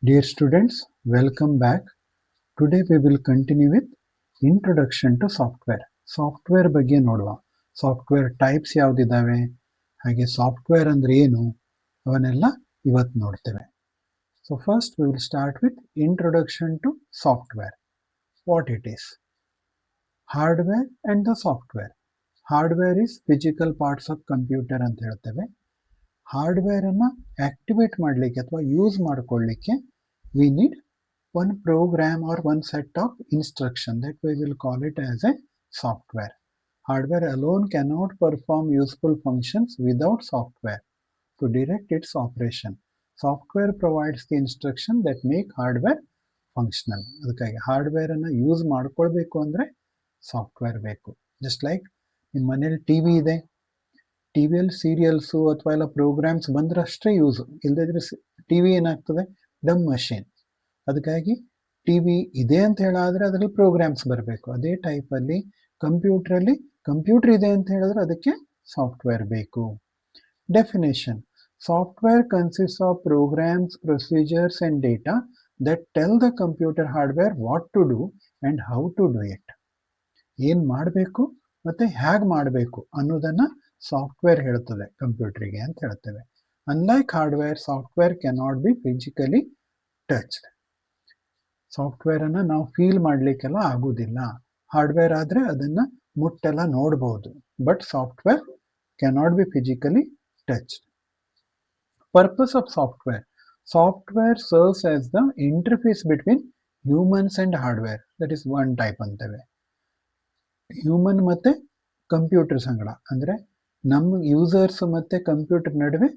Dear students, welcome back. Today we will continue with Introduction to Software. Software ಬಗ್ಗೆ ನೋಡುವ. Software types ಯಾವುದಿದ್ದಾವೆ, ಹಾಗೆ software ಅಂದರೆ ಏನು, ಅವನ್ನೆಲ್ಲ ಇವತ್ತು ನೋಡ್ತೇವೆ. So first we will start with Introduction to Software. What it is. Hardware and the software. Hardware is physical parts of computer ಅಂತ ಹೇಳ್ತೇವೆ. ಹಾರ್ಡ್ವೇರನ್ನು ಆಕ್ಟಿವೇಟ್ ಮಾಡಲಿಕ್ಕೆ ಅಥವಾ ಯೂಸ್ ಮಾಡಿಕೊಳ್ಳಿಕ್ಕೆ we need one program or one set of instruction that we will call it as a software. Hardware alone cannot perform useful functions without software to direct its operation. Software provides the instruction that make hardware functional. ಅದಕ್ಕಾಗಿ ಹಾರ್ಡ್ವೇರನ್ನು use ಮಾಡ್ಕೊಳ್ಬೇಕು ಅಂದರೆ software ಬೇಕು. Just like ನಿಮ್ಮ ಮನೇಲಿ T V ಇದೆ, T ವಿಯಲ್ಲಿ serials ಅಥವಾ ಎಲ್ಲ ಪ್ರೋಗ್ರಾಮ್ಸ್ ಬಂದರೆ ಅಷ್ಟೇ ಯೂಸು, ಇಲ್ಲದಿದ್ರೆ ಟಿ ವಿ ಏನಾಗ್ತದೆ, ಡಮ್ ಮಷೀನ್. ಅದಕ್ಕಾಗಿ ಟಿ ವಿ ಇದೆ ಅಂತ ಹೇಳಾದರೆ ಅದರಲ್ಲಿ ಪ್ರೋಗ್ರಾಮ್ಸ್ ಬರಬೇಕು. ಅದೇ ಟೈಪಲ್ಲಿ ಕಂಪ್ಯೂಟ್ರಲ್ಲಿ ಕಂಪ್ಯೂಟರ್ ಇದೆ ಅಂತ ಹೇಳಿದ್ರೆ ಅದಕ್ಕೆ ಸಾಫ್ಟ್ವೇರ್ ಬೇಕು. Definition: software consist of programs, procedures and data that tell the computer hardware what to do and how to do it. ಏನು ಮಾಡಬೇಕು ಮತ್ತು ಹೇಗೆ ಮಾಡಬೇಕು ಅನ್ನೋದನ್ನು ಸಾಫ್ಟ್ವೇರ್ ಹೇಳ್ತದೆ ಕಂಪ್ಯೂಟ್ರಿಗೆ ಅಂತ ಹೇಳ್ತೇವೆ. Unlike hardware, software cannot be physically touched. ಸಾಫ್ಟ್ವೇರನ್ನು ನಾವು ಫೀಲ್ ಮಾಡಲಿಕ್ಕೆಲ್ಲ ಆಗೋದಿಲ್ಲ. ಹಾರ್ಡ್ವೇರ್ ಆದರೆ ಅದನ್ನು ಮುಟ್ಟೆಲ್ಲ ನೋಡ್ಬೋದು, but software cannot be physically touched. Purpose of software: software serves as the interface between humans and hardware. That is one type ಅಂತೇವೆ. Human ಮತ್ತು ಕಂಪ್ಯೂಟರ್ ಸಂಗಡ ಅಂದರೆ ನಮ್ಮ ಯೂಸರ್ಸ್ ಮತ್ತು ಕಂಪ್ಯೂಟರ್ ನಡುವೆ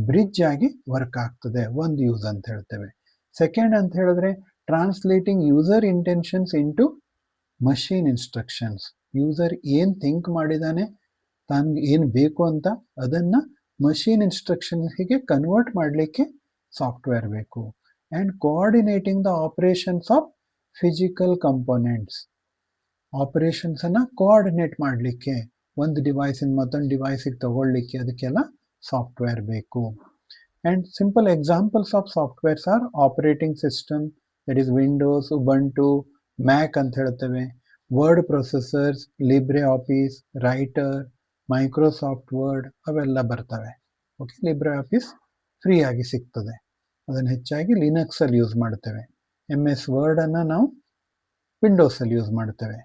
ಬ್ರಿಡ್ಜ್ ಆಗಿ ವರ್ಕ್ ಆಗ್ತದೆ, ಒಂದು ಯೂಸ್ ಅಂತ ಹೇಳ್ತೇವೆ. ಸೆಕೆಂಡ್ ಅಂತ ಹೇಳಿದ್ರೆ translating user intentions into machine instructions. User ಏನು ಥಿಂಕ್ ಮಾಡಿದ್ದಾನೆ, ತಾನು ಏನು ಬೇಕು ಅಂತ ಅದನ್ನು ಮಷೀನ್ ಇನ್ಸ್ಟ್ರಕ್ಷನ್ಸ್ಗೆ ಕನ್ವರ್ಟ್ ಮಾಡಲಿಕ್ಕೆ ಸಾಫ್ಟ್ವೇರ್ ಬೇಕು. And coordinating the operations of physical components. ಆಪರೇಷನ್ಸನ್ನು ಕೋಆರ್ಡಿನೇಟ್ ಮಾಡಲಿಕ್ಕೆ, ಒಂದು ಡಿವೈಸಿಂದ ಮತ್ತೊಂದು ಡಿವೈಸಿಗೆ ತಗೊಳ್ಳಿಕ್ಕೆ ಅದಕ್ಕೆಲ್ಲ ಸಾಫ್ಟ್ವೇರ್ ಬೇಕು. And simple examples of softwares are operating system, that is Windows, Ubuntu, Mac ಅಂತ ಹೇಳ್ತೇವೆ. Word processors, Libre Office, Writer, Microsoft Word ಅವೆಲ್ಲ ಬರ್ತವೆ. ಓಕೆ, ಲಿಬ್ರೆ ಆಫೀಸ್ ಫ್ರೀ ಆಗಿ ಸಿಗ್ತದೆ, ಅದನ್ನು ಹೆಚ್ಚಾಗಿ ಲಿನಕ್ಸಲ್ಲಿ ಯೂಸ್ ಮಾಡ್ತೇವೆ. ಎಮ್ ಎಸ್ ವರ್ಡನ್ನು ನಾವು ವಿಂಡೋಸಲ್ಲಿ ಯೂಸ್ ಮಾಡ್ತೇವೆ.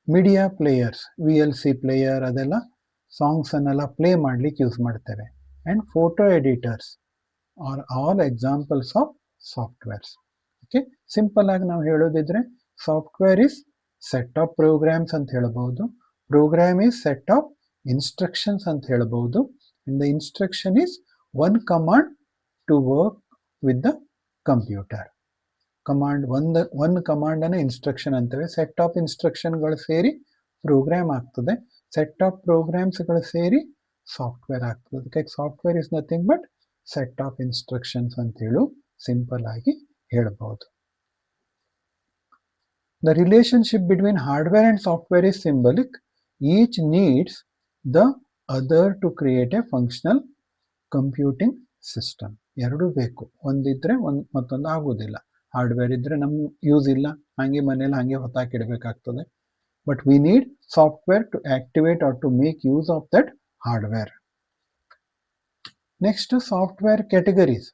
Media players, V L C player, ಅದೆಲ್ಲ ಸಾಂಗ್ಸನ್ನೆಲ್ಲ ಪ್ಲೇ ಮಾಡಲಿಕ್ಕೆ ಯೂಸ್ ಮಾಡ್ತೇವೆ. And photo editors are all examples of softwares. Okay, simple ಆಗಿ ನಾವು ಹೇಳೋದಿದ್ರೆ software is set of programs ಅಂತ ಹೇಳ್ಬೋದು, program is set of instructions ಅಂತ ಹೇಳ್ಬೋದು, and the instruction is one command to work with the computer. Command one ಕಮಾಂಡನ್ನು instruction ಅಂತೇವೆ. Set of ಇನ್ಸ್ಟ್ರಕ್ಷನ್ಗಳು ಸೇರಿ ಪ್ರೋಗ್ರಾಮ್ ಆಗ್ತದೆ, ಸೆಟ್ ಆಫ್ ಪ್ರೋಗ್ರಾಮ್ಸ್ಗಳು ಸೇರಿ ಸಾಫ್ಟ್ವೇರ್ ಆಗ್ತದೆ. ಅದಕ್ಕೆ software is nothing but set of instructions ಅಂತೇಳು ಸಿಂಪಲ್ ಆಗಿ ಹೇಳ್ಬೋದು. The relationship between hardware and software is symbolic. Each needs the other to create a functional computing system. ಎರಡೂ ಬೇಕು, ಒಂದಿದ್ರೆ ಮತ್ತೊಂದು ಆಗೋದಿಲ್ಲ. ಹಾರ್ಡ್ವೇರ್ ಇದ್ದರೆ ನಮ್ಮ ಯೂಸ್ ಇಲ್ಲ, ಹಾಗೆ ಮನೇಲಿ ಹಾಗೆ ಹೊತ್ತಾಕಿಡಬೇಕಾಗ್ತದೆ. But we need software to activate or to make use of that hardware. Next, software categories.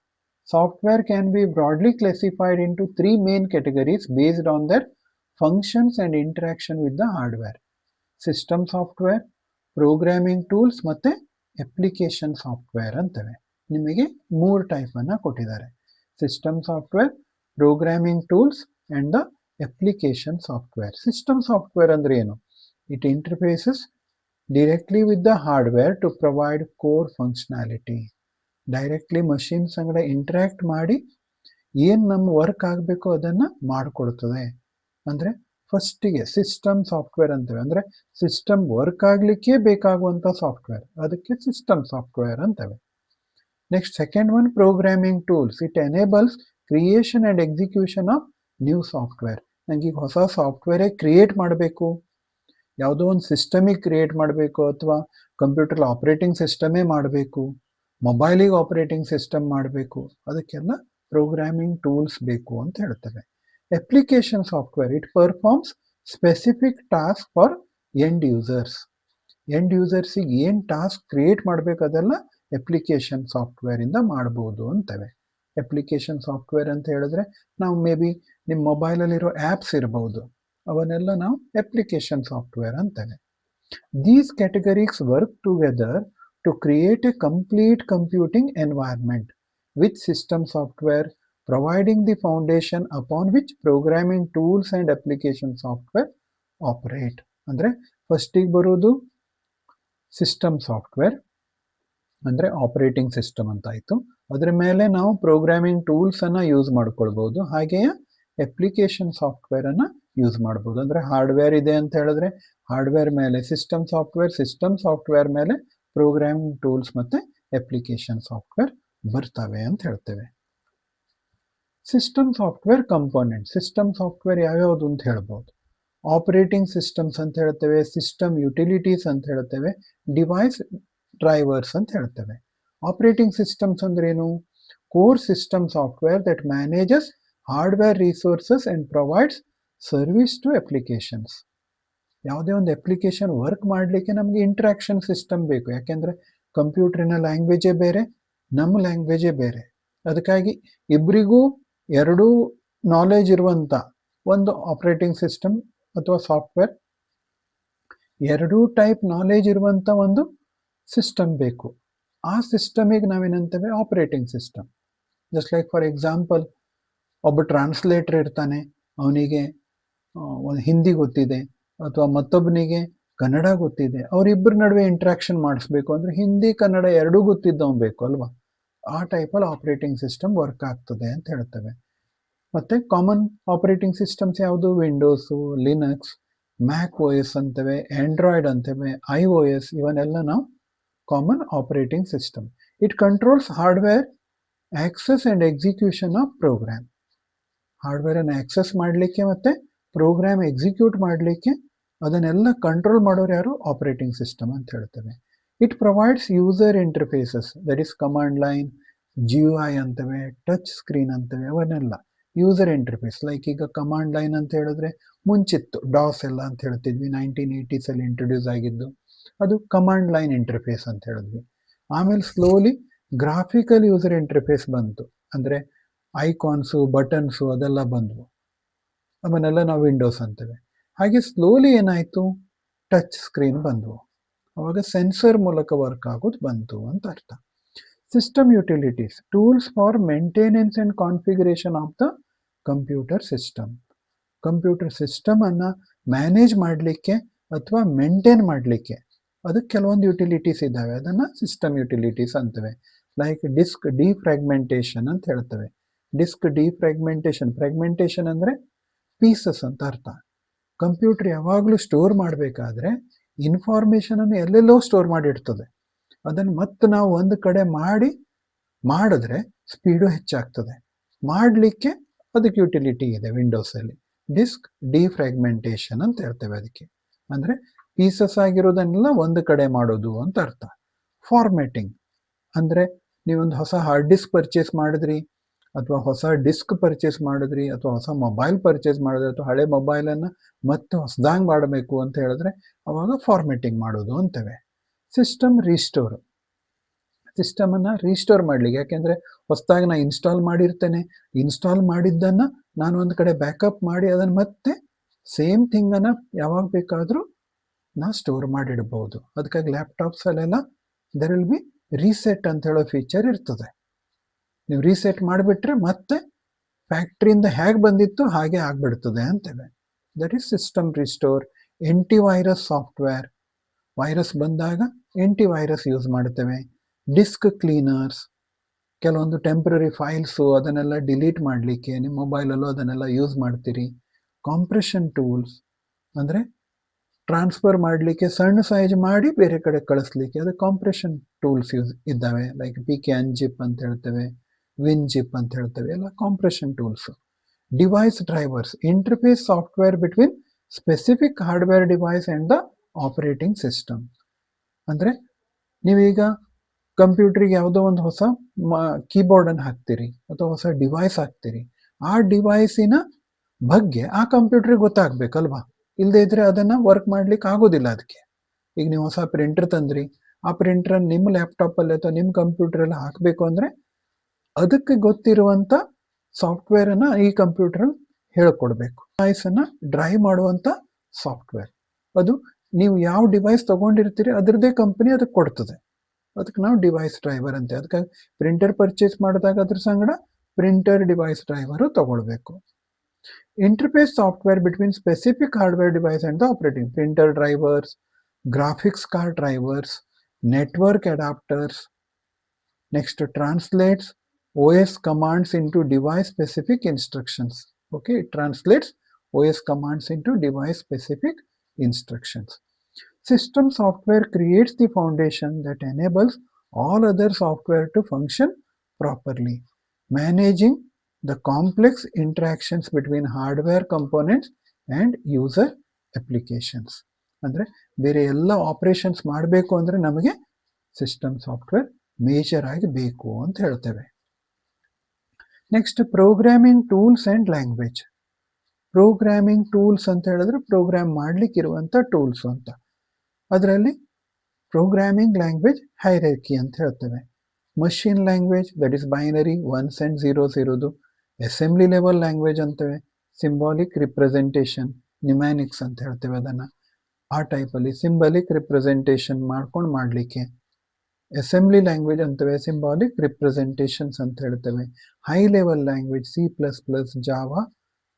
Software can be broadly classified into three main categories based on their functions and interaction with the hardware. System software, programming tools ಮತ್ತು application software ಅಂತವೆ. ನಿಮಗೆ 3 ಟೈಪನ್ನು ಕೊಟ್ಟಿದ್ದಾರೆ: system software, programming tools and the application software. System software ಅಂದರೆ ಏನು? It interfaces directly with the hardware to provide core functionality. Directly machine ಸಂಗಡ interact ಮಾಡಿ ಏನು ನಮ್ಮ ವರ್ಕ್ ಆಗಬೇಕು ಅದನ್ನು ಮಾಡಿಕೊಡ್ತದೆ. ಅಂದರೆ ಫಸ್ಟಿಗೆ ಸಿಸ್ಟಮ್ ಸಾಫ್ಟ್ವೇರ್ ಅಂತೇವೆ, ಅಂದರೆ ಸಿಸ್ಟಮ್ ವರ್ಕ್ ಆಗಲಿಕ್ಕೆ ಬೇಕಾಗುವಂಥ ಸಾಫ್ಟ್ವೇರ್, ಅದಕ್ಕೆ ಸಿಸ್ಟಮ್ ಸಾಫ್ಟ್ವೇರ್ ಅಂತೇವೆ. Next, second one programming tools. It enables creation and execution of new software. ನನಗೆ ಈಗ ಹೊಸ ಸಾಫ್ಟ್ವೇರೇ ಕ್ರಿಯೇಟ್ ಮಾಡಬೇಕು, ಯಾವುದೋ ಒಂದು ಸಿಸ್ಟಮಿಗೆ ಕ್ರಿಯೇಟ್ ಮಾಡಬೇಕು, ಅಥವಾ ಕಂಪ್ಯೂಟರ್ ಆಪರೇಟಿಂಗ್ ಸಿಸ್ಟಮೇ ಮಾಡಬೇಕು, ಮೊಬೈಲಿಗೆ ಆಪರೇಟಿಂಗ್ ಸಿಸ್ಟಮ್ ಮಾಡಬೇಕು, ಅದಕ್ಕೆಲ್ಲ ಪ್ರೋಗ್ರಾಮಿಂಗ್ ಟೂಲ್ಸ್ ಬೇಕು ಅಂತ ಹೇಳ್ತೇವೆ. Application software it performs specific task for end users. End ಯೂಸರ್ಸಿಗೆ ಏನು ಟಾಸ್ಕ್ ಕ್ರಿಯೇಟ್ ಮಾಡಬೇಕು ಅದೆಲ್ಲ ಅಪ್ಲಿಕೇಶನ್ ಸಾಫ್ಟ್ವೇರಿಂದ ಮಾಡ್ಬೋದು ಅಂತವೆ. ಅಪ್ಲಿಕೇಶನ್ ಸಾಫ್ಟ್ವೇರ್ ಅಂತ ಹೇಳಿದ್ರೆ ನಾವು ಮೇ ಬಿ ನಿಮ್ಮ ಮೊಬೈಲಲ್ಲಿರೋ ಆ್ಯಪ್ಸ್ ಇರ್ಬೋದು, ಅವನ್ನೆಲ್ಲ ನಾವು ಅಪ್ಲಿಕೇಶನ್ ಸಾಫ್ಟ್ವೇರ್ ಅಂತೇವೆ. These categories work together to create a complete computing environment with system software providing the foundation upon which programming tools and application software operate. ಅಂದರೆ ಫಸ್ಟಿಗೆ ಬರೋದು ಸಿಸ್ಟಮ್ ಸಾಫ್ಟ್ವೇರ್, ಅಂದರೆ operating system ಅಂತ ಆಯಿತು. ಅದರ ಮೇಲೆ ನಾವು ಪ್ರೋಗ್ರಾಮಿಂಗ್ ಟೂಲ್ಸನ್ನು ಯೂಸ್ ಮಾಡ್ಕೊಳ್ಬೋದು, ಹಾಗೆಯೇ ಅಪ್ಲಿಕೇಶನ್ ಸಾಫ್ಟ್ವೇರನ್ನು ಯೂಸ್ ಮಾಡ್ಬೋದು. ಅಂದರೆ ಹಾರ್ಡ್ವೇರ್ ಇದೆ ಅಂತ ಹೇಳಿದ್ರೆ ಹಾರ್ಡ್ವೇರ್ ಮೇಲೆ ಸಿಸ್ಟಮ್ ಸಾಫ್ಟ್ವೇರ್ ಮೇಲೆ ಪ್ರೋಗ್ರಾಮಿಂಗ್ ಟೂಲ್ಸ್ ಮತ್ತು ಅಪ್ಲಿಕೇಶನ್ ಸಾಫ್ಟ್ವೇರ್ ಬರ್ತವೆ ಅಂತ ಹೇಳ್ತೇವೆ. System software component, system software ಯಾವ್ಯಾವುದು ಅಂತ ಹೇಳ್ಬೋದು. ಆಪರೇಟಿಂಗ್ ಸಿಸ್ಟಮ್ಸ್ ಅಂತ ಹೇಳ್ತೇವೆ, ಸಿಸ್ಟಮ್ ಯುಟಿಲಿಟೀಸ್ ಅಂತ ಹೇಳ್ತೇವೆ, ಡಿವೈಸ್ ಡ್ರೈವರ್ಸ್ ಅಂತ ಹೇಳ್ತೇವೆ. ಆಪರೇಟಿಂಗ್ ಸಿಸ್ಟಮ್ಸ್ ಅಂದ್ರೇನು? Core system software that manages hardware resources and provides service to applications. ಯಾವುದೇ ಒಂದು ಅಪ್ಲಿಕೇಶನ್ ವರ್ಕ್ ಮಾಡಲಿಕ್ಕೆ ನಮಗೆ ಇಂಟ್ರಾಕ್ಷನ್ ಸಿಸ್ಟಮ್ ಬೇಕು, ಯಾಕೆಂದರೆ ಕಂಪ್ಯೂಟರಿನ ಲ್ಯಾಂಗ್ವೇಜೇ ಬೇರೆ, ನಮ್ಮ ಲ್ಯಾಂಗ್ವೇಜೇ ಬೇರೆ. ಅದಕ್ಕಾಗಿ ಇಬ್ಬರಿಗೂ ಎರಡೂ ನಾಲೆಜ್ ಇರುವಂಥ ಒಂದು ಆಪರೇಟಿಂಗ್ ಸಿಸ್ಟಮ್ ಅಥವಾ ಸಾಫ್ಟ್ವೇರ್, ಎರಡೂ ಟೈಪ್ ನಾಲೆಜ್ ಇರುವಂಥ ಒಂದು ಸಿಸ್ಟಮ್ ಬೇಕು. ಆ ಸಿಸ್ಟಮಿಗೆ ನಾವೇನಂತೇವೆ? Operating system. Just like for example, ಒಬ್ಬ ಟ್ರಾನ್ಸ್ಲೇಟರ್ ಇರ್ತಾನೆ, ಅವನಿಗೆ ಒಂದು ಹಿಂದಿ ಗೊತ್ತಿದೆ ಅಥವಾ ಮತ್ತೊಬ್ಬನಿಗೆ ಕನ್ನಡ ಗೊತ್ತಿದೆ, ಅವರಿಬ್ಬರ ನಡುವೆ ಇಂಟ್ರಾಕ್ಷನ್ ಮಾಡಿಸ್ಬೇಕು ಅಂದರೆ ಹಿಂದಿ ಕನ್ನಡ ಎರಡೂ ಗೊತ್ತಿದ್ದವನು ಬೇಕು ಅಲ್ವಾ? ಆ ಟೈಪಲ್ಲಿ ಆಪರೇಟಿಂಗ್ ಸಿಸ್ಟಮ್ ವರ್ಕ್ ಆಗ್ತದೆ ಅಂತ ಹೇಳ್ತೇವೆ. ಮತ್ತು ಕಾಮನ್ ಆಪರೇಟಿಂಗ್ ಸಿಸ್ಟಮ್ಸ್ ಯಾವುದು? Windows, Linux, Mac O S ಅಂತೇವೆ, ಆಂಡ್ರಾಯ್ಡ್ ಅಂತೇವೆ, iOS, ಇವನ್ನೆಲ್ಲ ನಾವು common operating system. It controls hardware access and execution of program. ಹಾರ್ಡ್ವೇರನ್ನು ಆಕ್ಸೆಸ್ ಮಾಡಲಿಕ್ಕೆ ಮತ್ತು ಪ್ರೋಗ್ರಾಮ್ ಎಕ್ಸಿಕ್ಯೂಟ್ ಮಾಡಲಿಕ್ಕೆ ಅದನ್ನೆಲ್ಲ ಕಂಟ್ರೋಲ್ ಮಾಡೋರು ಯಾರು? ಆಪರೇಟಿಂಗ್ ಸಿಸ್ಟಮ್ ಅಂತ ಹೇಳ್ತೇವೆ. It provides user interfaces, that is command line, GUI ಅಂತೇವೆ, ಟಚ್ ಸ್ಕ್ರೀನ್ ಅಂತೇವೆ, ಅವನ್ನೆಲ್ಲ ಯೂಸರ್ ಇಂಟರ್ಫೇಸ್. ಲೈಕ್ ಈಗ ಕಮಾಂಡ್ ಲೈನ್ ಅಂತ ಹೇಳಿದ್ರೆ ಮುಂಚಿತ್ತು ಡಾಸ್ ಎಲ್ಲ ಅಂತ ಹೇಳ್ತಿದ್ವಿ, 1980s ಇಂಟ್ರೊಡ್ಯೂಸ್ ಆಗಿದ್ದು, ಅದು ಕಮಾಂಡ್ ಲೈನ್ ಇಂಟರ್ಫೇಸ್ ಅಂತ ಹೇಳಿದ್ವಿ. ಆಮೇಲೆ ಸ್ಲೋಲಿ ಗ್ರಾಫಿಕಲ್ ಯೂಸರ್ ಇಂಟರ್ಫೇಸ್ ಬಂತು, ಅಂದರೆ ಐಕಾನ್ಸು, ಬಟನ್ಸು ಅದೆಲ್ಲ ಬಂದವು, ಅವನ್ನೆಲ್ಲ ನಾವು ವಿಂಡೋಸ್ ಅಂತೇವೆ. ಹಾಗೆ ಸ್ಲೋಲಿ ಏನಾಯಿತು? ಟಚ್ ಸ್ಕ್ರೀನ್ ಬಂದವು, ಅವಾಗ ಸೆನ್ಸರ್ ಮೂಲಕ ವರ್ಕ್ ಆಗೋದು ಬಂತು ಅಂತ ಅರ್ಥ. System utilities, tools for maintenance and configuration of the computer system. Computer ಸಿಸ್ಟಮನ್ನು ಮ್ಯಾನೇಜ್ ಮಾಡಲಿಕ್ಕೆ ಅಥವಾ ಮೇಂಟೈನ್ ಮಾಡಲಿಕ್ಕೆ ಅದಕ್ಕೆ ಕೆಲವೊಂದು ಯುಟಿಲಿಟೀಸ್ ಇದ್ದಾವೆ, ಅದನ್ನು ಸಿಸ್ಟಮ್ ಯುಟಿಲಿಟೀಸ್ ಅಂತೇವೆ. ಲೈಕ್ ಡಿಸ್ಕ್ ಡಿಫ್ರಾಗ್ಮೆಂಟೇಷನ್ ಅಂತ ಹೇಳ್ತೇವೆ. ಡಿಸ್ಕ್ ಫ್ರಾಗ್ಮೆಂಟೇಷನ್ ಅಂದರೆ ಪೀಸಸ್ ಅಂತ ಅರ್ಥ. ಕಂಪ್ಯೂಟರ್ ಯಾವಾಗಲೂ ಸ್ಟೋರ್ ಮಾಡಬೇಕಾದ್ರೆ ಇನ್ಫಾರ್ಮೇಷನನ್ನು ಎಲ್ಲೆಲ್ಲೋ ಸ್ಟೋರ್ ಮಾಡಿಡ್ತದೆ, ಅದನ್ನು ಮತ್ತೆ ನಾವು ಒಂದು ಕಡೆ ಮಾಡಿದ್ರೆ ಸ್ಪೀಡು ಹೆಚ್ಚಾಗ್ತದೆ. ಮಾಡಲಿಕ್ಕೆ ಅದಕ್ಕೆ ಯುಟಿಲಿಟಿ ಇದೆ ವಿಂಡೋಸಲ್ಲಿ, ಡಿಸ್ಕ್ ಡಿಫ್ರಾಗ್ಮೆಂಟೇಷನ್ ಅಂತ ಹೇಳ್ತೇವೆ ಅದಕ್ಕೆ. ಅಂದರೆ ಪೀಸಸ್ ಆಗಿರೋದನ್ನೆಲ್ಲ ಒಂದು ಕಡೆ ಮಾಡೋದು ಅಂತ ಅರ್ಥ. ಫಾರ್ಮ್ಯಾಟಿಂಗ್ ಅಂದರೆ ನೀವೊಂದು ಹೊಸ ಹಾರ್ಡ್ ಡಿಸ್ಕ್ ಪರ್ಚೇಸ್ ಮಾಡಿದ್ರಿ, ಅಥವಾ ಹೊಸ ಡಿಸ್ಕ್ ಪರ್ಚೇಸ್ ಮಾಡಿದ್ರಿ, ಅಥವಾ ಹೊಸ ಮೊಬೈಲ್ ಪರ್ಚೇಸ್ ಮಾಡಿದ್ರಿ, ಅಥವಾ ಹಳೆ ಮೊಬೈಲನ್ನು ಮತ್ತೆ ಹೊಸದಾಗಿ ಮಾಡಬೇಕು ಅಂತ ಹೇಳಿದ್ರೆ ಅವಾಗ ಫಾರ್ಮ್ಯಾಟಿಂಗ್ ಮಾಡೋದು ಅಂತೇವೆ. ಸಿಸ್ಟಮ್ ರೀಸ್ಟೋರ್, ಸಿಸ್ಟಮನ್ನು ರೀಸ್ಟೋರ್ ಮಾಡಲಿಕ್ಕೆ, ಯಾಕೆಂದರೆ ಹೊಸದಾಗಿ ನಾನು ಇನ್ಸ್ಟಾಲ್ ಮಾಡಿರ್ತೇನೆ, ಇನ್ಸ್ಟಾಲ್ ಮಾಡಿದ್ದನ್ನು ನಾನು ಒಂದು ಕಡೆ ಬ್ಯಾಕಪ್ ಮಾಡಿ ಅದನ್ನು ಮತ್ತೆ ಸೇಮ್ ಥಿಂಗನ್ನು ಯಾವಾಗ ಬೇಕಾದರೂ ನಾ ಸ್ಟೋರ್ ಮಾಡಿಡ್ಬೋದು. ಅದಕ್ಕಾಗಿ ಲ್ಯಾಪ್ಟಾಪ್ಸಲ್ಲೆಲ್ಲ ದೆರ್ ವಿಲ್ ಬಿ ರೀಸೆಟ್ ಅಂತ ಹೇಳೋ ಫೀಚರ್ ಇರ್ತದೆ. ನೀವು ರೀಸೆಟ್ ಮಾಡಿಬಿಟ್ರೆ ಮತ್ತೆ ಫ್ಯಾಕ್ಟ್ರಿಯಿಂದ ಹೇಗೆ ಬಂದಿತ್ತು ಹಾಗೆ ಆಗಿಬಿಡ್ತದೆ ಅಂತೇವೆ. That is system restore. Antivirus software, virus ಬಂದಾಗ ಆಂಟಿವೈರಸ್ ಯೂಸ್ ಮಾಡ್ತೇವೆ. ಡಿಸ್ಕ್ ಕ್ಲೀನರ್ಸ್, ಕೆಲವೊಂದು ಟೆಂಪ್ರರಿ ಫೈಲ್ಸು ಅದನ್ನೆಲ್ಲ ಡಿಲೀಟ್ ಮಾಡಲಿಕ್ಕೆ ನಿಮ್ಮ ಮೊಬೈಲಲ್ಲೂ ಅದನ್ನೆಲ್ಲ ಯೂಸ್ ಮಾಡ್ತೀರಿ. ಕಾಂಪ್ರೆಷನ್ ಟೂಲ್ಸ್ ಅಂದರೆ ಟ್ರಾನ್ಸ್ಫರ್ ಮಾಡಲಿಕ್ಕೆ ಸಣ್ಣ ಸೈಜ್ ಮಾಡಿ ಬೇರೆ ಕಡೆ ಕಳಿಸ್ಲಿಕ್ಕೆ ಅದು ಕಾಂಪ್ರೆಷನ್ ಟೂಲ್ಸ್ ಯೂಸ್ ಇದ್ದಾವೆ. ಲೈಕ್ PK-unzip ಅಂತ ಹೇಳ್ತೇವೆ, WinZip ಅಂತ ಹೇಳ್ತೇವೆ, ಎಲ್ಲ compression tools. Device drivers, interface software between specific hardware device and the operating system. ಅಂದರೆ ನೀವೀಗ ಕಂಪ್ಯೂಟ್ರಿಗೆ ಯಾವುದೋ ಒಂದು ಹೊಸ ಕೀಬೋರ್ಡನ್ನು ಹಾಕ್ತೀರಿ ಅಥವಾ ಹೊಸ ಡಿವೈಸ್ ಹಾಕ್ತೀರಿ, ಆ ಡಿವೈಸಿನ ಬಗ್ಗೆ ಆ ಕಂಪ್ಯೂಟ್ರಿಗೆ ಗೊತ್ತಾಗ್ಬೇಕಲ್ವಾ, ಇಲ್ಲದೆ ಇದ್ರೆ ಅದನ್ನ ವರ್ಕ್ ಮಾಡ್ಲಿಕ್ಕೆ ಆಗೋದಿಲ್ಲ ಅದಕ್ಕೆ. ಈಗ ನೀವು ಹೊಸ ಪ್ರಿಂಟರ್ ತಂದ್ರಿ, ಆ ಪ್ರಿಂಟರ್ ನಿಮ್ಮ ಲ್ಯಾಪ್ಟಾಪ್ ಅಲ್ಲಿ ಅಥವಾ ನಿಮ್ಮ ಕಂಪ್ಯೂಟರ್ ಅಲ್ಲಿ ಹಾಕಬೇಕು ಅಂದ್ರೆ ಅದಕ್ಕೆ ಗೊತ್ತಿರುವಂತ ಸಾಫ್ಟ್ವೇರ್ ಅನ್ನ ಈ ಕಂಪ್ಯೂಟರ್ ಅಲ್ಲಿ ಹೇಳ್ಕೊಡ್ಬೇಕು. ಡಿವೈಸ್ ಅನ್ನ ಡ್ರೈವ್ ಮಾಡುವಂತ ಸಾಫ್ಟ್ವೇರ್, ಅದು ನೀವು ಯಾವ ಡಿವೈಸ್ ತಗೊಂಡಿರ್ತೀರಿ ಅದರದೇ ಕಂಪನಿ ಅದಕ್ಕೆ ಕೊಡ್ತದೆ. ಅದಕ್ಕೆ ನಾವು ಡಿವೈಸ್ ಡ್ರೈವರ್ ಅಂತ. ಅದಕ್ಕೆ ಪ್ರಿಂಟರ್ ಪರ್ಚೇಸ್ ಮಾಡಿದಾಗ ಅದ್ರ ಸಂಗಡ ಪ್ರಿಂಟರ್ ಡಿವೈಸ್ ಡ್ರೈವರ್ ತಗೊಳ್ಬೇಕು. Interface software between specific hardware device and the operating. Printer drivers, graphics card drivers, network adapters. Next, translates OS commands into device specific instructions. Okay, it translates OS commands into device specific instructions. System software creates the foundation that enables all other software to function properly, managing the complex interactions between hardware components and user applications. ಅಂದರೆ ಬೇರೆ ಎಲ್ಲ operations ಮಾಡಬೇಕು ಅಂದರೆ ನಮಗೆ system software major ಆಗಿ ಬೇಕು ಅಂತ ಹೇಳ್ತೇವೆ. Next, programming tools and language. Programming tools ಅಂತ ಹೇಳಿದ್ರೆ ಪ್ರೋಗ್ರಾಮ್ ಮಾಡ್ಲಿಕ್ಕೆ ಇರುವಂಥ ಟೂಲ್ಸ್ ಅಂತ. ಅದರಲ್ಲಿ ಪ್ರೋಗ್ರಾಮಿಂಗ್ ಲ್ಯಾಂಗ್ವೇಜ್ ಹೈರಾರ್ಕಿ ಅಂತ ಹೇಳ್ತೇವೆ. Machine language that is binary ones and zeros ಇರೋದು. ಅಸೆಂಬ್ಲಿ ಲೆವೆಲ್ ಲ್ಯಾಂಗ್ವೇಜ್ ಅಂತೇವೆ, ಸಿಂಬಾಲಿಕ್ ರಿಪ್ರೆಸೆಂಟೇಷನ್, ನಿಮ್ಯಾನಿಕ್ಸ್ ಅಂತ ಹೇಳ್ತೇವೆ ಅದನ್ನು. ಆ ಟೈಪಲ್ಲಿ ಸಿಂಬಾಲಿಕ್ ರಿಪ್ರೆಸೆಂಟೇಷನ್ ಮಾಡ್ಕೊಂಡು ಮಾಡಲಿಕ್ಕೆ ಅಸೆಂಬ್ಲಿ ಲ್ಯಾಂಗ್ವೇಜ್ ಅಂತೇವೆ, ಸಿಂಬಾಲಿಕ್ ರಿಪ್ರೆಸೆಂಟೇಷನ್ಸ್ ಅಂತ ಹೇಳ್ತೇವೆ. High level language C++, Java,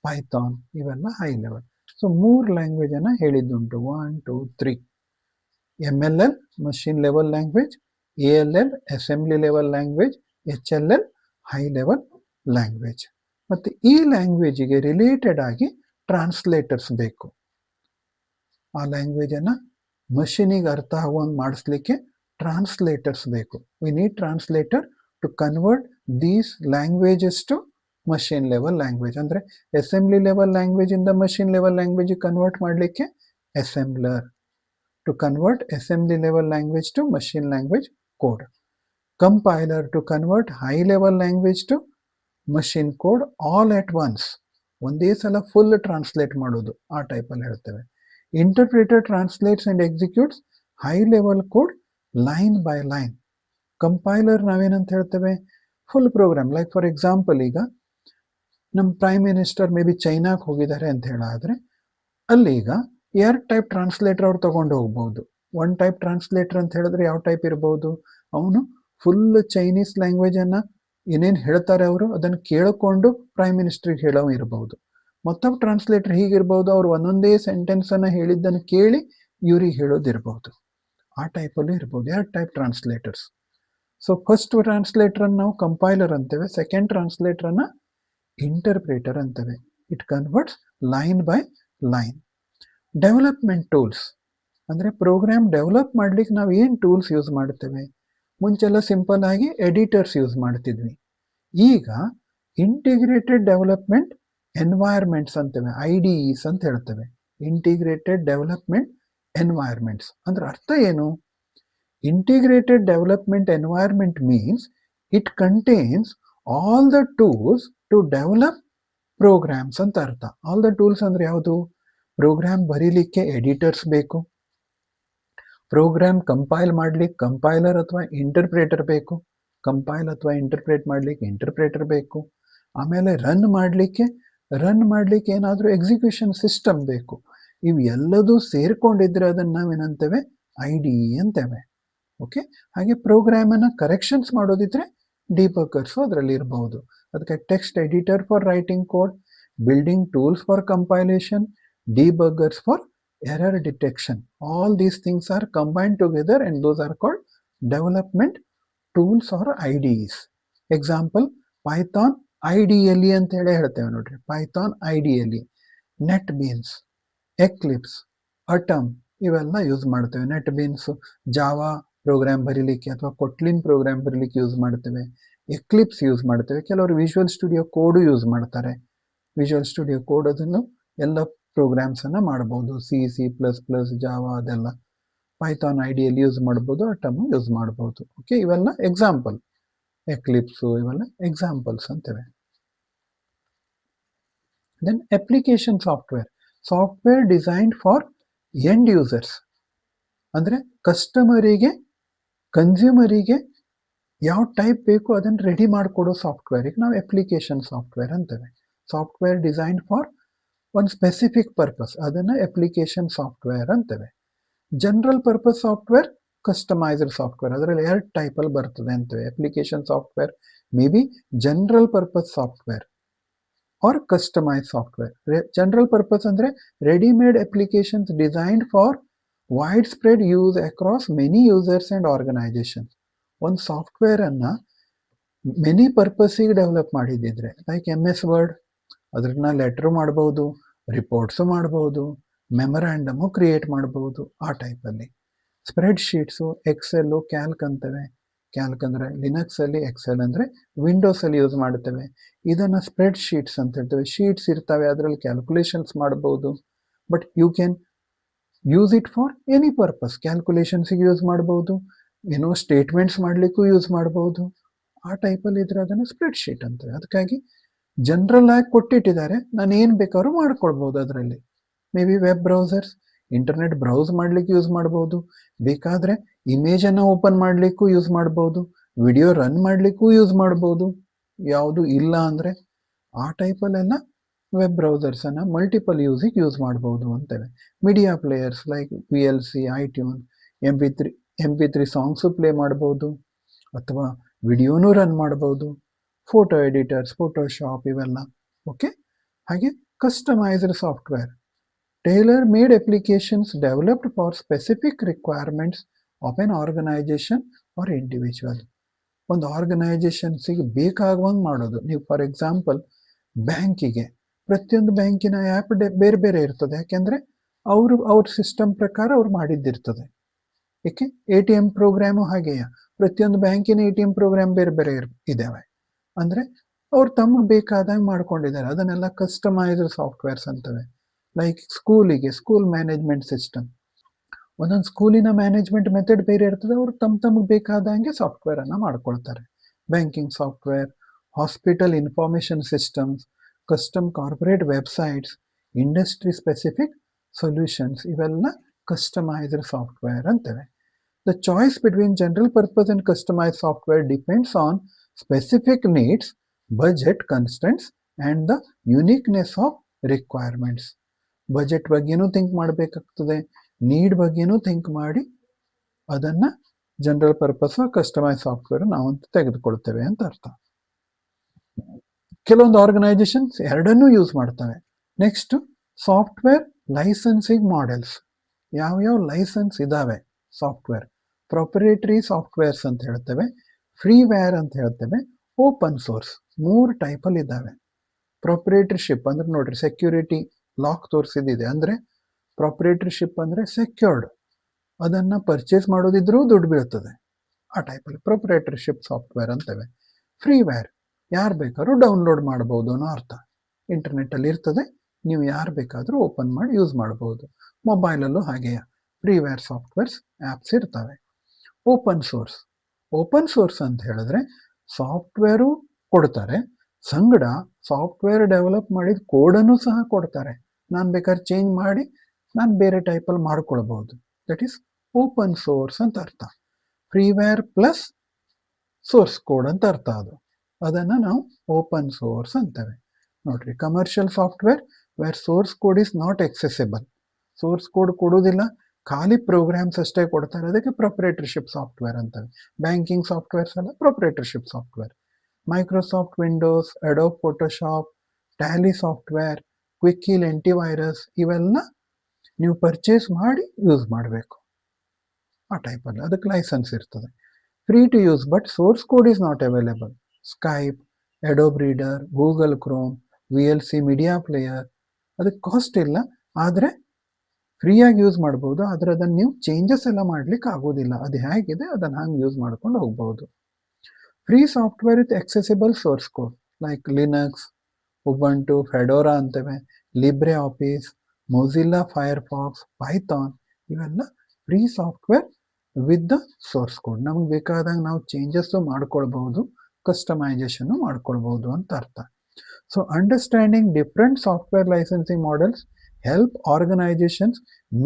Python, ಇವೆಲ್ಲ ಹೈ ಲೆವೆಲ್. ಸೊ 3 ಲ್ಯಾಂಗ್ವೇಜ್ ಅನ್ನ ಹೇಳಿದ್ದುಂಟು, 1, 2, 3. MLL machine level language, ALL assembly level language, HLL high level language. ಮತ್ತು ಈ ಲ್ಯಾಂಗ್ವೇಜಿಗೆ ರಿಲೇಟೆಡ್ ಆಗಿ ಟ್ರಾನ್ಸ್ಲೇಟರ್ಸ್ ಬೇಕು. ಆ ಲ್ಯಾಂಗ್ವೇಜನ್ನು ಮಷೀನಿಗೆ ಅರ್ಥ ಆಗುವಂಗೆ ಮಾಡಿಸ್ಲಿಕ್ಕೆ ಟ್ರಾನ್ಸ್ಲೇಟರ್ಸ್ ಬೇಕು. We need translator to convert these languages to machine level language. ಅಂದರೆ ಅಸೆಂಬ್ಲಿ ಲೆವೆಲ್ ಲ್ಯಾಂಗ್ವೇಜಿಂದ ಮಷೀನ್ ಲೆವೆಲ್ ಲ್ಯಾಂಗ್ವೇಜಿಗೆ ಕನ್ವರ್ಟ್ ಮಾಡಲಿಕ್ಕೆ assembler, to convert assembly level language to machine language code. Compiler to convert high level language to machine code all at once, ಒಂದೇ ಸಲ full translate ಮಾಡೋದು, ಆ ಟೈಪಲ್ಲಿ ಹೇಳ್ತೇವೆ. Interpreter translates and executes high level code line by line. Compiler ನಾವೇನಂತ ಹೇಳ್ತೇವೆ, full program. Like for example, ಈಗ ನಮ್ಮ ಪ್ರೈಮ್ ಮಿನಿಸ್ಟರ್ ಮೇ ಬಿ ಚೈನಾಕ್ಕೆ ಹೋಗಿದ್ದಾರೆ ಅಂತ ಹೇಳಾದರೆ ಅಲ್ಲಿ ಈಗ 2 ಟೈಪ್ ಟ್ರಾನ್ಸ್ಲೇಟರ್ ಅವ್ರು ತಗೊಂಡು ಹೋಗ್ಬೋದು. 1 ಟೈಪ್ ಟ್ರಾನ್ಸ್ಲೇಟರ್ ಅಂತ ಹೇಳಿದ್ರೆ ಯಾವ ಟೈಪ್ ಇರ್ಬೋದು, ಅವನು ಫುಲ್ ಚೈನೀಸ್ ಲ್ಯಾಂಗ್ವೇಜನ್ನು ಏನೇನು ಹೇಳ್ತಾರೆ ಅವರು ಅದನ್ನು ಕೇಳಿಕೊಂಡು ಪ್ರೈಮ್ ಮಿನಿಸ್ಟ್ರಿಗೆ ಹೇಳೋ ಇರ್ಬೋದು. ಮತ್ತೊಬ್ಬ ಟ್ರಾನ್ಸ್ಲೇಟರ್ ಹೀಗಿರ್ಬೋದು, ಅವ್ರು ಒಂದೊಂದೇ ಸೆಂಟೆನ್ಸನ್ನು ಹೇಳಿದ್ದನ್ನು ಕೇಳಿ ಇವ್ರಿಗೆ ಹೇಳೋದಿರ್ಬೋದು. ಆ ಟೈಪಲ್ಲೂ ಇರ್ಬೋದು. 2 ಟೈಪ್ ಟ್ರಾನ್ಸ್ಲೇಟರ್ಸ್. ಸೊ ಫಸ್ಟ್ ಟ್ರಾನ್ಸ್ಲೇಟರನ್ನು ನಾವು ಕಂಪೈಲರ್ ಅಂತೇವೆ, ಸೆಕೆಂಡ್ ಟ್ರಾನ್ಸ್ಲೇಟರನ್ನು ಇಂಟರ್ಪ್ರೇಟರ್ ಅಂತೇವೆ. It converts line by line. Development tools ಅಂದರೆ ಪ್ರೋಗ್ರಾಮ್ ಡೆವಲಪ್ ಮಾಡ್ಲಿಕ್ಕೆ ನಾವು ಏನು ಟೂಲ್ಸ್ ಯೂಸ್ ಮಾಡ್ತೇವೆ. ಮುಂಚೆಲ್ಲ ಸಿಂಪಲ್ ಆಗಿ ಎಡಿಟರ್ಸ್ ಯೂಸ್ ಮಾಡ್ತಿದ್ವಿ. ಈಗ ಇಂಟಿಗ್ರೇಟೆಡ್ ಡೆವಲಪ್ಮೆಂಟ್ ಎನ್ವೈರ್ಮೆಂಟ್ಸ್ ಅಂತೇವೆ, IDEs ಅಂತ ಹೇಳ್ತೇವೆ. ಇಂಟಿಗ್ರೇಟೆಡ್ ಡೆವಲಪ್ಮೆಂಟ್ ಎನ್ವೈರ್ಮೆಂಟ್ಸ್ ಅಂದ್ರೆ ಅರ್ಥ ಏನು? Integrated development environment means it contains all the tools to develop programs ಅಂತ ಅರ್ಥ. ಆಲ್ ದ ಟೂಲ್ಸ್ ಅಂದ್ರೆ ಯಾವುದು? ಪ್ರೋಗ್ರಾಮ್ ಬರೀಲಿಕ್ಕೆ ಎಡಿಟರ್ಸ್ ಬೇಕು, ಪ್ರೋಗ್ರಾಮ್ ಕಂಪೈಲ್ ಮಾಡ್ಲಿಕ್ಕೆ ಕಂಪೈಲರ್ ಅಥವಾ ಇಂಟರ್ಪ್ರೇಟರ್ ಬೇಕು, ಕಂಪೈಲ್ ಅಥವಾ ಇಂಟರ್ಪ್ರೇಟ್ ಮಾಡ್ಲಿಕ್ಕೆ ಇಂಟರ್ಪ್ರೇಟರ್ ಬೇಕು, ಆಮೇಲೆ ರನ್ ಮಾಡಲಿಕ್ಕೆ ಏನಾದರೂ ಎಕ್ಸಿಕ್ಯೂಷನ್ ಸಿಸ್ಟಮ್ ಬೇಕು. ಇವು ಎಲ್ಲದೂ ಸೇರ್ಕೊಂಡಿದ್ರೆ ಅದನ್ನು ನಾವೇನಂತೇವೆ IDE ಅಂತೇವೆ. ಓಕೆ, ಹಾಗೆ ಪ್ರೋಗ್ರಾಮನ್ನು ಕರೆಕ್ಷನ್ಸ್ ಮಾಡೋದಿದ್ರೆ ಡಿಬಗರ್ಸು ಅದರಲ್ಲಿ ಇರಬಹುದು. ಅದಕ್ಕೆ text editor for writing code, building tools for compilation, debuggers for error detection. All these things are combined together and those are called development tools or IDEs. Example, Python IDLE ಅಂತ ಹೇಳಿ ಹೇಳ್ತೇವೆ ನೋಡ್ರಿ. Python IDLE, NetBeans, Eclipse, Atom ಇವೆಲ್ಲ use ಮಾಡ್ತೇವೆ. NetBeans Java program ಬರೀಲಿಕ್ಕೆ ಅಥವಾ Kotlin program ಬರೀಲಿಕ್ಕೆ use ಮಾಡ್ತೇವೆ. ಎಕ್ಲಿಪ್ಸ್ ಯೂಸ್ ಮಾಡ್ತೇವೆ. ಕೆಲವರು ವಿಜುವಲ್ ಸ್ಟುಡಿಯೋ ಕೋಡು ಯೂಸ್ ಮಾಡ್ತಾರೆ. ವಿಜುವಲ್ ಸ್ಟುಡಿಯೋ ಕೋಡ್ ಅದನ್ನು ಎಲ್ಲ ಪ್ರೋಗ್ರಾಮ್ಸನ್ನು ಮಾಡ್ಬೋದು, C++, ಜಾವಾ ಅದೆಲ್ಲ. ಪೈಥಾನ್ ಐಡಿಯಲ್ಲಿ ಯೂಸ್ ಮಾಡ್ಬೋದು, ಅಟಮ್ ಯೂಸ್ ಮಾಡ್ಬೋದು. ಓಕೆ, ಇವೆಲ್ಲ ಎಕ್ಸಾಂಪಲ್. ಎಕ್ಲಿಪ್ಸು ಇವೆಲ್ಲ ಎಕ್ಸಾಂಪಲ್ಸ್ ಅಂತೇವೆ. Then application software designed for end users, ಅಂದರೆ ಕಸ್ಟಮರಿಗೆ, ಕನ್ಸ್ಯೂಮರಿಗೆ ಯಾವ ಟೈಪ್ ಬೇಕು ಅದನ್ನು ರೆಡಿ ಮಾಡಿಕೊಡೋ ಸಾಫ್ಟ್ವೇರಿಗೆ ನಾವು ಅಪ್ಲಿಕೇಶನ್ ಸಾಫ್ಟ್ವೇರ್ ಅಂತೇವೆ. ಸಾಫ್ಟ್ವೇರ್ ಡಿಸೈನ್ಡ್ ಫಾರ್ ಒಂದು ಸ್ಪೆಸಿಫಿಕ್ ಪರ್ಪಸ್, ಅದನ್ನು ಅಪ್ಲಿಕೇಶನ್ ಸಾಫ್ಟ್ವೇರ್ ಅಂತೇವೆ. General purpose software, customized software, ಅದರಲ್ಲಿ 2 ಟೈಪಲ್ಲಿ ಬರ್ತದೆ ಅಂತೇವೆ. Application software may be general purpose software or customize software. General purpose ಅಂದರೆ readymade applications designed for widespread use across many users and organization. ಒಂದು ಸಾಫ್ಟ್ವೇರನ್ನು many ಪರ್ಪಸ್ಸಿಗೆ develop ಮಾಡಿದ್ದಿದ್ರೆ, like MS Word, ಅದನ್ನ ಲೆಟ್ರು ಮಾಡ್ಬೋದು, ರಿಪೋರ್ಟ್ಸು ಮಾಡ್ಬೋದು, memorandum create ಮಾಡ್ಬೋದು, ಆ ಟೈಪಲ್ಲಿ. ಸ್ಪ್ರೆಡ್ ಶೀಟ್ಸು, ಎಕ್ಸೆಲ್ಲು, ಕ್ಯಾಲ್ಕ್ ಅಂತೇವೆ. ಕ್ಯಾಲ್ಕ್ ಅಂದರೆ ಲಿನಕ್ಸಲ್ಲಿ, ಎಕ್ಸೆಲ್ ಅಂದರೆ ವಿಂಡೋಸಲ್ಲಿ ಯೂಸ್ ಮಾಡ್ತೇವೆ. ಇದನ್ನು ಸ್ಪ್ರೆಡ್ ಶೀಟ್ಸ್ ಅಂತ ಹೇಳ್ತೇವೆ. ಶೀಟ್ಸ್ ಇರ್ತವೆ, ಅದರಲ್ಲಿ ಕ್ಯಾಲ್ಕುಲೇಷನ್ಸ್ ಮಾಡ್ಬೋದು. But you can use it for any purpose. ಕ್ಯಾಲ್ಕುಲೇಷನ್ಸಿಗೆ ಯೂಸ್ ಮಾಡ್ಬೋದು, ಏನೋ ಸ್ಟೇಟ್ಮೆಂಟ್ಸ್ ಮಾಡಲಿಕ್ಕೂ ಯೂಸ್ ಮಾಡ್ಬೋದು. ಆ ಟೈಪಲ್ಲಿ ಇದ್ರೆ ಅದನ್ನು ಸ್ಪ್ರೆಡ್ ಶೀಟ್ ಅಂತೇವೆ. ಅದಕ್ಕಾಗಿ ಜನರಲ್ ಆಗಿ ಕೊಟ್ಟಿಟ್ಟಿದ್ದಾರೆ, ನಾನು ಏನು ಬೇಕಾದ್ರೂ ಮಾಡ್ಕೊಳ್ಬೋದು ಅದರಲ್ಲಿ. May be web browsers, internet browse ಮಾಡ್ಲಿಕ್ಕೆ ಯೂಸ್ ಮಾಡ್ಬೋದು, ಬೇಕಾದರೆ ಇಮೇಜನ್ನು ಓಪನ್ ಮಾಡಲಿಕ್ಕೂ ಯೂಸ್ ಮಾಡ್ಬೋದು, ವಿಡಿಯೋ ರನ್ ಮಾಡಲಿಕ್ಕೂ ಯೂಸ್ ಮಾಡ್ಬೋದು, ಯಾವುದು ಇಲ್ಲ ಅಂದರೆ ಆ ಟೈಪಲ್ಲೆಲ್ಲ ವೆಬ್ ಬ್ರೌಸರ್ಸನ್ನು ಮಲ್ಟಿಪಲ್ ಯೂಸಿಗೆ ಯೂಸ್ ಮಾಡ್ಬೋದು ಅಂತೇವೆ. Media players like VLC, iTunes, MP3 songs play ಮಾಡ್ಬೋದು, ಅಥವಾ ವಿಡಿಯೋನೂ ರನ್ ಮಾಡ್ಬೋದು. ಫೋಟೋ ಎಡಿಟರ್ಸ್, ಫೋಟೋಶಾಪ್ ಇವೆಲ್ಲ. ಓಕೆ, ಹಾಗೆ customized software, tailor made applications developed for specific requirements of an organization or individual. ಒಂದು ಆರ್ಗನೈಸೇಷನ್ಸಿಗೆ ಬೇಕಾಗುವಂಗೆ ಮಾಡೋದು. ನೀವು ಫಾರ್ ಎಕ್ಸಾಂಪಲ್ ಬ್ಯಾಂಕಿಗೆ, ಪ್ರತಿಯೊಂದು ಬ್ಯಾಂಕಿನ ಆ್ಯಪ್ ಬೇರೆ ಬೇರೆ ಇರ್ತದೆ, ಯಾಕೆಂದರೆ ಅವ್ರ ಸಿಸ್ಟಮ್ ಪ್ರಕಾರ ಅವ್ರು ಮಾಡಿದ್ದಿರ್ತದೆ. ಏಕೆ, ATM ಪ್ರೋಗ್ರಾಮು ಹಾಗೆಯೇ, ಪ್ರತಿಯೊಂದು ಬ್ಯಾಂಕಿನ ATM ಪ್ರೋಗ್ರಾಮ್ ಬೇರೆ ಬೇರೆ ಇದ್ದಾವೆ. ಅಂದರೆ ಅವ್ರು ತಮಗೆ ಬೇಕಾದಾಗ ಮಾಡ್ಕೊಂಡಿದ್ದಾರೆ. ಅದನ್ನೆಲ್ಲ ಕಸ್ಟಮೈಸ್ಡ್ ಸಾಫ್ಟ್ವೇರ್ಸ್ ಅಂತವೆ. ಲೈಕ್ ಸ್ಕೂಲಿಗೆ, ಸ್ಕೂಲ್ ಮ್ಯಾನೇಜ್ಮೆಂಟ್ ಸಿಸ್ಟಮ್, ಒಂದೊಂದು ಸ್ಕೂಲಿನ ಮ್ಯಾನೇಜ್ಮೆಂಟ್ ಮೆಥಡ್ ಬೇರೆ ಇರ್ತದೆ, ಅವರು ತಮಗೆ ಬೇಕಾದಂಗೆ ಸಾಫ್ಟ್ವೇರನ್ನು ಮಾಡ್ಕೊಳ್ತಾರೆ. Banking software, hospital information systems, custom corporate websites, industry specific solutions, ಇವೆಲ್ಲ ಕಸ್ಟಮೈಸ್ಡ್ ಸಾಫ್ಟ್ವೇರ್ ಅಂತವೆ. The choice between general purpose and customized software depends on specific needs, budget constraints, and the uniqueness of requirements. Budget ಬಗ್ಗೆನೂ think ಮಾಡಬೇಕಾಗ್ತದೆ, need ಬಗ್ಗೆನೂ think ಮಾಡಿ ಅದನ್ನು general purpose customise software ನಾವು ತೆಗೆದುಕೊಳ್ತೇವೆ ಅಂತ ಅರ್ಥ. ಕೆಲವೊಂದು ಆರ್ಗನೈಸೇಷನ್ಸ್ ಎರಡನ್ನೂ ಯೂಸ್ ಮಾಡ್ತವೆ. Next, software licensing models. ಯಾವ್ಯಾವ ಲೈಸೆನ್ಸ್ ಇದ್ದಾವೆ ಸಾಫ್ಟ್ವೇರ್? ಪ್ರೊಪ್ರೈಟರಿ ಸಾಫ್ಟ್ವೇರ್ಸ್ ಅಂತ ಹೇಳ್ತೇವೆ, ಫ್ರೀವೇರ್ ಅಂತ ಹೇಳ್ತೇವೆ, ಓಪನ್ ಸೋರ್ಸ್. 3 ಟೈಪಲ್ಲಿ ಇದ್ದಾವೆ. ಪ್ರೊಪ್ರೈಟರ್ಶಿಪ್ ಅಂದರೆ ನೋಡ್ರಿ, ಸೆಕ್ಯೂರಿಟಿ ಲಾಕ್ ತೋರಿಸಿದಿದೆ, ಅಂದರೆ ಪ್ರೊಪ್ರೈಟರ್ಶಿಪ್ ಅಂದರೆ ಸೆಕ್ಯೂರ್ಡ್, ಅದನ್ನು ಪರ್ಚೇಸ್ ಮಾಡೋದಿದ್ರೂ ದುಡ್ಡು ಬೀಳ್ತದೆ, ಆ ಟೈಪಲ್ಲಿ ಪ್ರೊಪ್ರೈಟರ್ಶಿಪ್ ಸಾಫ್ಟ್ವೇರ್ ಅಂತೇವೆ. ಫ್ರೀವೇರ್, ಯಾರು ಬೇಕಾದ್ರೂ ಡೌನ್ಲೋಡ್ ಮಾಡ್ಬೋದು ಅನ್ನೋ ಅರ್ಥ. ಇಂಟರ್ನೆಟ್ಟಲ್ಲಿ ಇರ್ತದೆ, ನೀವು ಯಾರು ಬೇಕಾದರೂ ಓಪನ್ ಮಾಡಿ ಯೂಸ್ ಮಾಡ್ಬೋದು. ಮೊಬೈಲಲ್ಲೂ ಹಾಗೆಯೇ ಫ್ರೀವೇರ್ ಸಾಫ್ಟ್ವೇರ್ಸ್ ಆ್ಯಪ್ಸ್ ಇರ್ತವೆ. ಓಪನ್ ಸೋರ್ಸ್ ಅಂತ ಹೇಳಿದ್ರೆ ಸಾಫ್ಟ್ವೇರು ಕೊಡ್ತಾರೆ, ಸಂಗಡ ಸಾಫ್ಟ್ವೇರ್ ಡೆವಲಪ್ ಮಾಡಿದ ಕೋಡನ್ನು ಸಹ ಕೊಡ್ತಾರೆ. ನಾನು ಬೇಕಾದ್ರೆ ಚೇಂಜ್ ಮಾಡಿ ನಾನು ಬೇರೆ ಟೈಪಲ್ಲಿ ಮಾಡ್ಕೊಳ್ಬೋದು. ದಟ್ ಈಸ್ ಓಪನ್ ಸೋರ್ಸ್ ಅಂತ ಅರ್ಥ. ಫ್ರೀವೇರ್ ಪ್ಲಸ್ ಸೋರ್ಸ್ ಕೋಡ್ ಅಂತ ಅರ್ಥ ಅದು. ಅದನ್ನು ನಾವು ಓಪನ್ ಸೋರ್ಸ್ ಅಂತೇವೆ. ನೋಡ್ರಿ, commercial software where source code is not accessible. Source code ಕೊಡೋದಿಲ್ಲ, ಖಾಲಿ ಪ್ರೋಗ್ರಾಮ್ಸ್ ಅಷ್ಟೇ ಕೊಡ್ತಾರೆ, ಅದಕ್ಕೆ ಪ್ರೊಪ್ರೈಟರ್ಶಿಪ್ ಸಾಫ್ಟ್ವೇರ್ ಅಂತೇವೆ. ಬ್ಯಾಂಕಿಂಗ್ ಸಾಫ್ಟ್ವೇರ್ಸ್ ಎಲ್ಲ proprietorship software. Microsoft Windows, Adobe Photoshop, Tally software, Quick Heal antivirus, ಇವೆಲ್ಲ ನೀವು ಪರ್ಚೇಸ್ ಮಾಡಿ ಯೂಸ್ ಮಾಡಬೇಕು, ಆ ಟೈಪಲ್ಲಿ. ಅದಕ್ಕೆ ಲೈಸೆನ್ಸ್ ಇರ್ತದೆ. Free to use but source code is not available. Skype, Adobe Reader, Google Chrome, VLC media player, ಅದಕ್ಕೆ ಕಾಸ್ಟ್ ಇಲ್ಲ, ಆದರೆ ಫ್ರೀಯಾಗಿ ಯೂಸ್ ಮಾಡ್ಬೋದು. ಆದರೆ ಅದನ್ನು ನೀವು ಚೇಂಜಸ್ ಎಲ್ಲ ಮಾಡ್ಲಿಕ್ಕೆ ಆಗೋದಿಲ್ಲ. ಅದು ಹೇಗಿದೆ ಅದನ್ನು ಹಂಗೆ ಯೂಸ್ ಮಾಡ್ಕೊಂಡು ಹೋಗ್ಬೋದು. Free software with accessible source code like Linux, Ubuntu, Fedora ಅಂತೇವೆ, Libre Office, Mozilla Firefox, Python, ಇವೆಲ್ಲ free software with the source code. ನಮ್ಗೆ ಬೇಕಾದಾಗ ನಾವು ಚೇಂಜಸ್ಸು ಮಾಡ್ಕೊಳ್ಬಹುದು, ಕಸ್ಟಮೈಸೇಷನ್ ಮಾಡ್ಕೊಳ್ಬಹುದು ಅಂತ ಅರ್ಥ. So understanding different software licensing models help organizations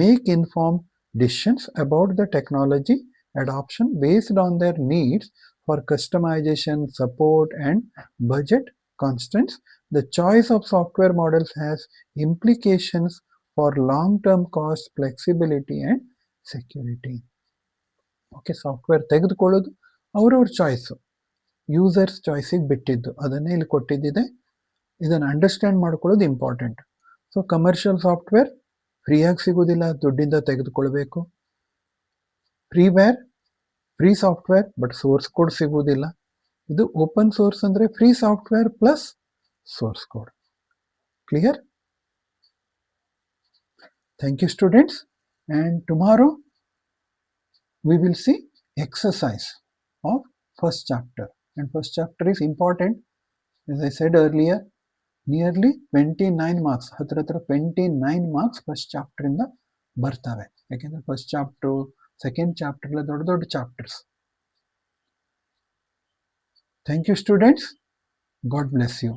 make informed decisions about the technology adoption based on their needs for customization, support, and budget constraints. The choice of software models has implications for long-term cost, flexibility, and security. Okay, software ತೆಗೆದುಕೊಳ್ಳೋದು ಅವ್ರವ್ರ choice, users ಚಾಯ್ಸಿಗೆ ಬಿಟ್ಟಿದ್ದು, ಅದನ್ನೇ ಇಲ್ಲಿ ಕೊಟ್ಟಿದ್ದಿದೆ. ಇದನ್ನು understand ಮಾಡ್ಕೊಳ್ಳೋದು important. So commercial software ಫ್ರೀಯಾಗಿ ಸಿಗೋದಿಲ್ಲ, ದುಡ್ಡಿಂದ ತೆಗೆದುಕೊಳ್ಬೇಕು. Freeware free software but source code ಸಿಗುವುದಿಲ್ಲ. ಇದು ಓಪನ್ ಸೋರ್ಸ್ ಅಂದರೆ free software plus source code. Clear? Thank you, students. And tomorrow we will see exercise of first chapter. And first chapter is important. As I said earlier, nearly 29 marks, ಹತ್ರ 29 marks first ಚಾಪ್ಟರಿಂದ ಬರ್ತವೆ. ಯಾಕೆಂದರೆ first chapter, second chapter ಎಲ್ಲ ದೊಡ್ಡ ದೊಡ್ಡ chapters. Thank you students. God bless you.